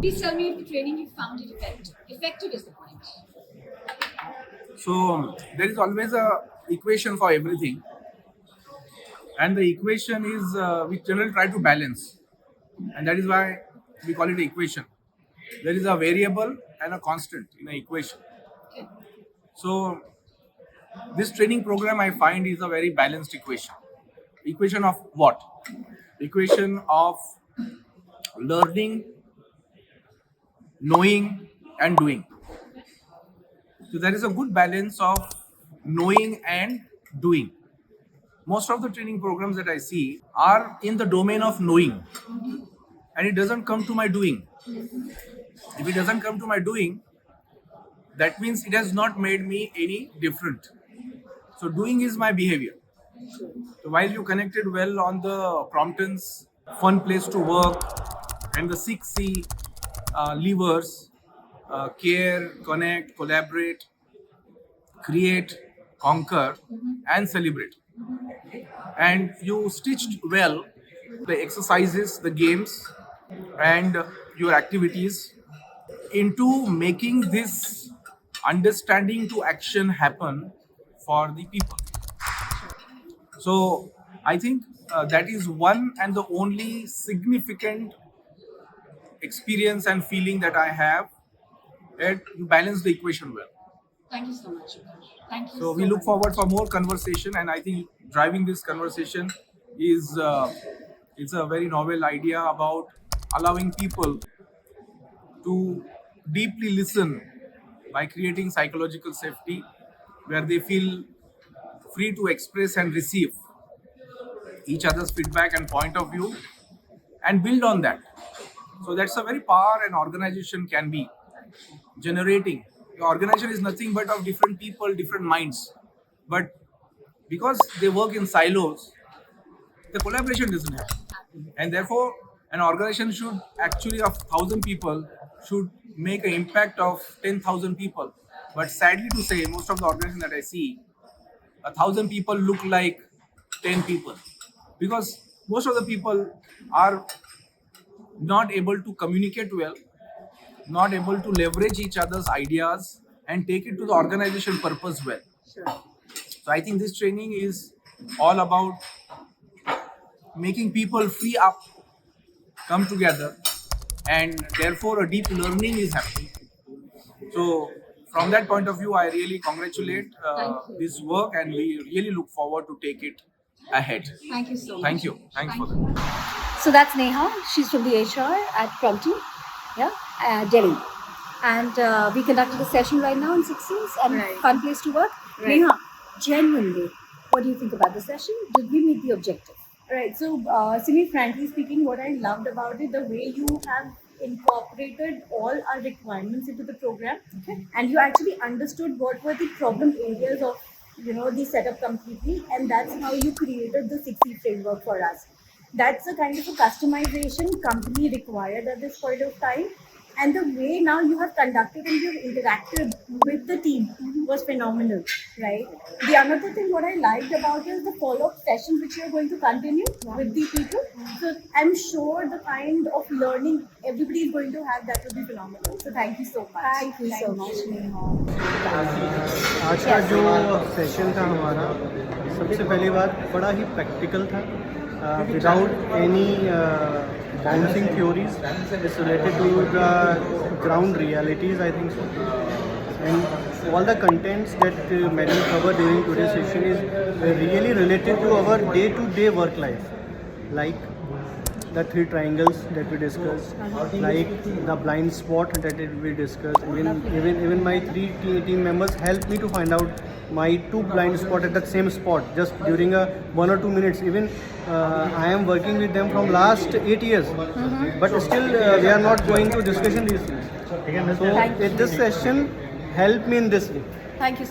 Please tell me if the training you found it effective. Effective is the point. So there is always a equation for everything, and the equation is we generally try to balance, and that is why we call it equation. There is a variable and a constant in an equation. So this training program I find is a very balanced equation. Equation of what? Equation of learning, knowing, and doing. So there is a good balance of knowing and doing. Most of the training programs that I see are in the domain of knowing, and it doesn't come to my doing. If it doesn't come to my doing, that means it has not made me any different. So doing is my behavior. So while you connected well on the Crompton's fun place to work and the 6C levers, care, connect, collaborate, create, conquer, and celebrate. And you stitched well the exercises, the games, and your activities into making this understanding to action happen for the people. So I think that is one and the only significant experience and feeling that I have. That you balance the equation well. Thank you so much. Thank you. So we look forward for more conversation, and I think driving this conversation is it's a very novel idea about allowing people to deeply listen by creating psychological safety, where they feel free to express and receive each other's feedback and point of view, and build on that. So that's a very power an organization can be generating. The organization is nothing but of different people, different minds. But because they work in silos, the collaboration doesn't happen. And therefore, an organization should actually of 1,000 people should make an impact of 10,000 people. But sadly to say, most of the organizations that I see, 1,000 people look like 10 people, because most of the people are not able to communicate well, not able to leverage each other's ideas and take it to the organization purpose well. Sure. So I think this training is all about making people free up, come together, and therefore a deep learning is happening. So from that point of view, I really congratulate this work, and we really look forward to take it ahead. Thank you so much. Thank you. Thanks for that. So that's Neha. She's from the HR at Crompton, Delhi. And we conducted a session right now in 6Cs and fun place to work. Right. Neha, genuinely, what do you think about the session? Did we meet the objective? Right. So, Simii, frankly speaking, what I loved about it, the way you have incorporated all our requirements into the program, and you actually understood what were the problem areas of the setup completely, and that's how you created the 6C framework for us. That's a kind of a customization company required at this point of time. And the way now you have conducted and you've interacted with the team was phenomenal, right? The another thing what I liked about is the follow-up session which you're going to continue with the people. So I'm sure the kind of learning everybody is going to have, that will be phenomenal. So thank you so much. Thank you so much, Neha. आज का जो session था हमारा, सबसे पहली बात बड़ा ही practical था, without any bouncing theories. It's related to the ground realities, I think so. And all the contents that Madam covered during today's session is really related to our day-to-day work life, like the 3 triangles that we discussed, like the blind spot that we discussed. Even my 3 team members helped me to find out my 2 blind spot at the same spot just during 1 or 2 minutes. Even I am working with them from last 8 years, but still we are not going to discussion these things. So this session helped me in this way. Thank you.